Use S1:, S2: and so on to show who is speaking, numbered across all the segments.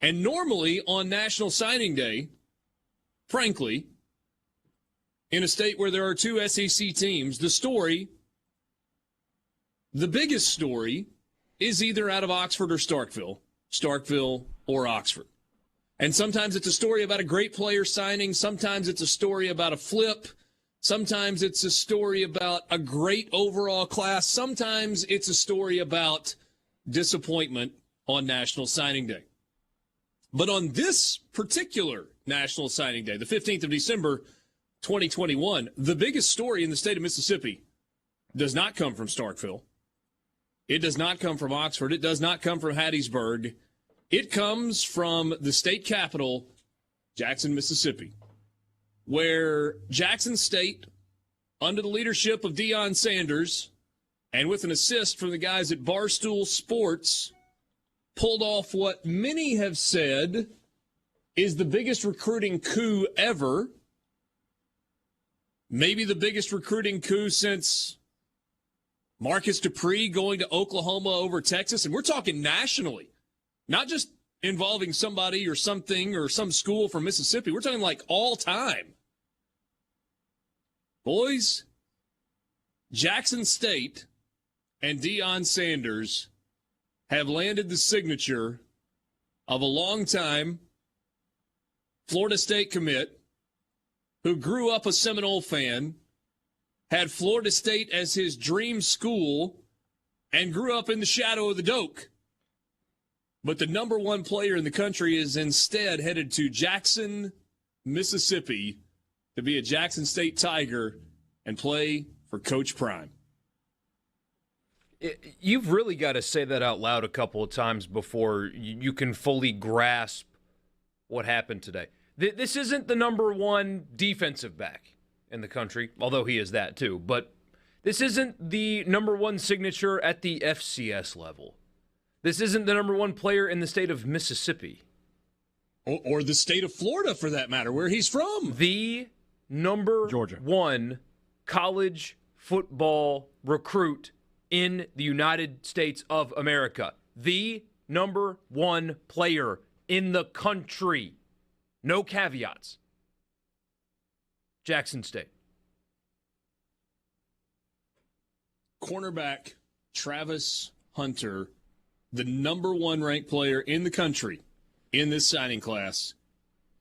S1: And normally on National Signing Day, frankly, in a state where there are two SEC teams, the biggest story is either out of Oxford or Starkville or Oxford. And sometimes it's a story about a great player signing. Sometimes it's a story about a flip. Sometimes it's a story about a great overall class. Sometimes it's a story about disappointment on National Signing Day. But on this particular National Signing Day, the 15th of December, 2021, the biggest story in the state of Mississippi does not come from Starkville. It does not come from Oxford. It does not come from Hattiesburg. It comes from the state capital, Jackson, Mississippi, where Jackson State, under the leadership of Deion Sanders, and with an assist from the guys at Barstool Sports, pulled off what many have said is the biggest recruiting coup ever. Maybe the biggest recruiting coup since Marcus Dupree going to Oklahoma over Texas. And we're talking nationally, not just involving somebody or something or some school from Mississippi. We're talking like all time. Boys, Jackson State and Deion Sanders have landed the signature of a longtime Florida State commit who grew up a Seminole fan, had Florida State as his dream school, and grew up in the shadow of the Doak. But the number one player in the country is instead headed to Jackson, Mississippi, to be a Jackson State Tiger and play for Coach Prime.
S2: You've really got to say that out loud a couple of times before you can fully grasp what happened today. This isn't the number one defensive back in the country, although he is that too. But this isn't the number one signature at the FCS level. This isn't the number one player in the state of Mississippi.
S1: Or the state of Florida, for that matter, where he's from.
S2: The number one college football recruit in the United States of America. The number one player in the country. No caveats. Jackson State.
S1: Cornerback Travis Hunter, the number one ranked player in the country in this signing class,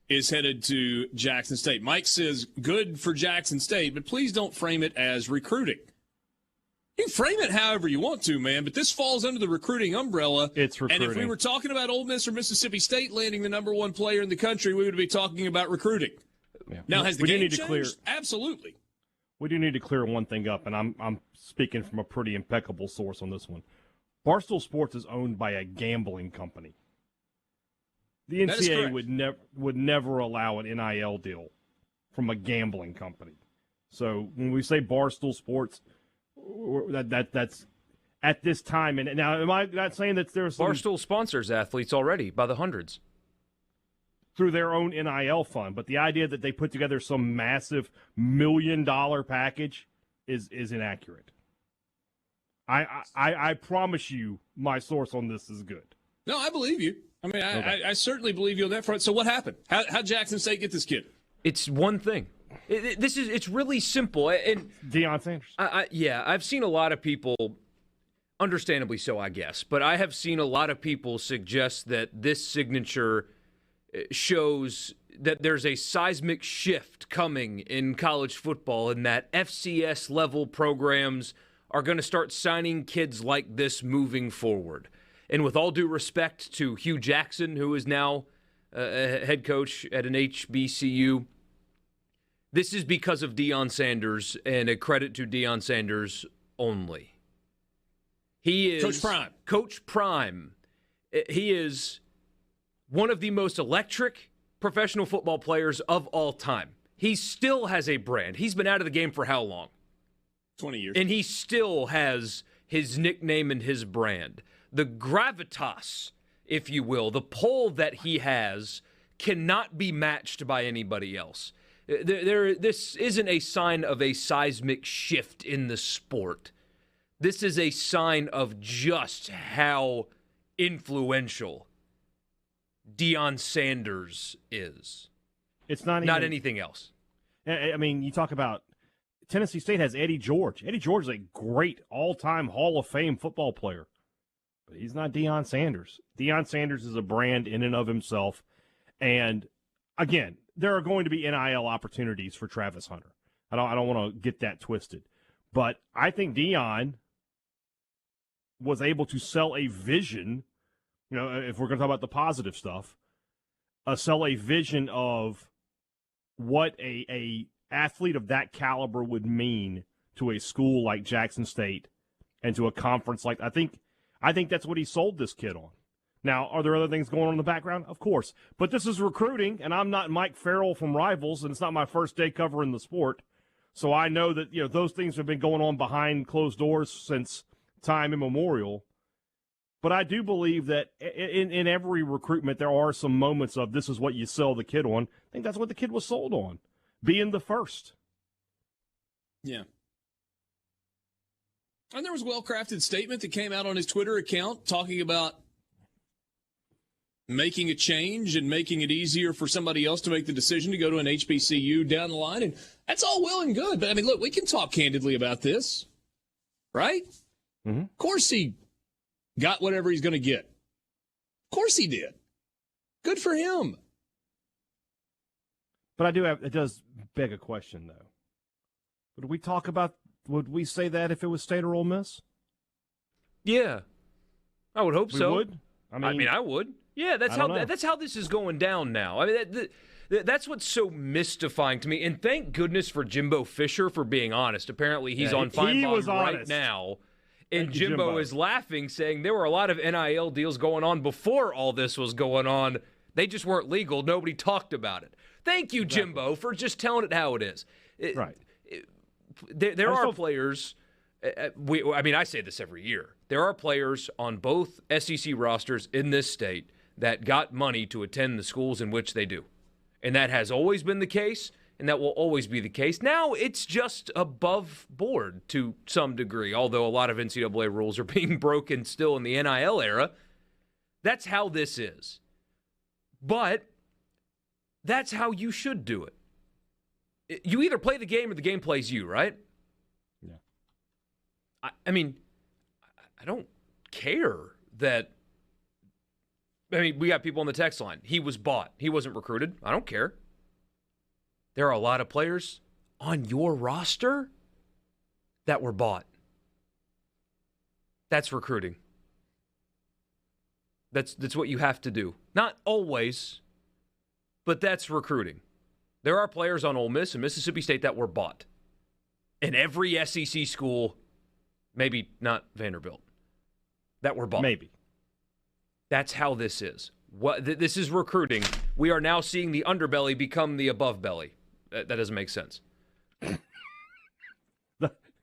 S1: is headed to Jackson State. Mike says good for Jackson State, but please don't frame it as recruiting. You can frame it however you want to, man, but this falls under the recruiting umbrella.
S3: It's recruiting.
S1: And if we were talking about Ole Miss or Mississippi State landing the number one player in the country, we would be talking about recruiting.
S3: Yeah.
S1: Now, has the
S3: we
S1: game
S3: need
S1: changed?
S3: to clear.
S1: Absolutely.
S3: We do need to clear one thing up, and I'm speaking from a pretty impeccable source on this one. Barstool Sports is owned by a gambling company. The NCAA would never allow an NIL deal from a gambling company. So when we say Barstool Sports, that's at this time. And now, am I not saying that there's
S2: Barstool sponsors athletes already by the hundreds
S3: through their own NIL fund, but the idea that they put together some massive $1 million package is inaccurate. I promise you, my source on this is good.
S1: No, I believe you. I mean,
S3: Okay.
S1: I certainly believe you on that front. So what happened? How'd Jackson State get this kid?
S2: It's one thing. It's really simple. And
S3: Deion Sanders.
S2: I've seen a lot of people, understandably so, I guess, but I have seen a lot of people suggest that this signature shows that there's a seismic shift coming in college football and that FCS level programs are going to start signing kids like this moving forward. And with all due respect to Hugh Jackson, who is now a head coach at an HBCU, this is because of Deion Sanders, and a credit to Deion Sanders only. He is
S1: Coach Prime.
S2: Coach Prime. He is one of the most electric professional football players of all time. He still has a brand. He's been out of the game for how long?
S1: 20 years.
S2: And he still has his nickname and his brand. The gravitas, if you will, the pull that he has cannot be matched by anybody else. This isn't a sign of a seismic shift in the sport. This is a sign of just how influential Deion Sanders is.
S3: It's not
S2: anything else.
S3: I mean, you talk about Tennessee State has Eddie George. Eddie George is a great all-time Hall of Fame football player, but he's not Deion Sanders. Deion Sanders is a brand in and of himself, and again, there are going to be NIL opportunities for Travis Hunter. I don't want to get that twisted, but I think Deion was able to sell a vision. You know, if we're going to talk about the positive stuff, sell a vision of what a athlete of that caliber would mean to a school like Jackson State and to a conference like I think that's what he sold this kid on. Now, are there other things going on in the background? Of course. But this is recruiting, and I'm not Mike Farrell from Rivals, and it's not my first day covering the sport. So I know that, you know, those things have been going on behind closed doors since time immemorial. But I do believe that in every recruitment, there are some moments of this is what you sell the kid on. I think that's what the kid was sold on, being the first.
S1: Yeah. And there was a well-crafted statement that came out on his Twitter account talking about making a change and making it easier for somebody else to make the decision to go to an HBCU down the line. And that's all well and good. But, I mean, look, we can talk candidly about this, right?
S3: Mm-hmm.
S1: Of course he got whatever he's going to get. Of course he did. Good for him.
S3: But it does beg a question, though. Would we say that if it was State or Ole Miss?
S2: Yeah. I would hope so.
S3: Would?
S2: I mean, I would. Yeah, that's how this is going down now. I mean, that's what's so mystifying to me. And thank goodness for Jimbo Fisher for being honest. Apparently, he's on Fine Bond right now. And Jimbo is laughing, saying there were a lot of NIL deals going on before all this was going on. They just weren't legal. Nobody talked about it. Thank you, Jimbo, for just telling it how it is.
S3: Right.
S2: There are players. I say this every year. There are players on both SEC rosters in this state that got money to attend the schools in which they do. And that has always been the case, and that will always be the case. Now it's just above board to some degree, although a lot of NCAA rules are being broken still in the NIL era. That's how this is. But that's how you should do it. You either play the game or the game plays you, right?
S3: Yeah.
S2: I mean, I don't care that. I mean, we got people on the text line. He was bought. He wasn't recruited. I don't care. There are a lot of players on your roster that were bought. That's recruiting. That's what you have to do. Not always, but that's recruiting. There are players on Ole Miss and Mississippi State that were bought. In every SEC school, maybe not Vanderbilt, that were bought.
S3: Maybe.
S2: That's how this is. This is recruiting. We are now seeing the underbelly become the above belly. That doesn't make sense.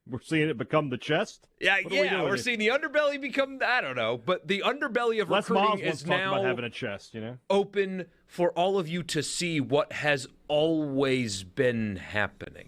S3: We're seeing it become the chest?
S2: Yeah, we're seeing the underbelly become, I don't know, but the underbelly of recruiting is now
S3: about having a chest, you know?
S2: Open for all of you to see what has always been happening.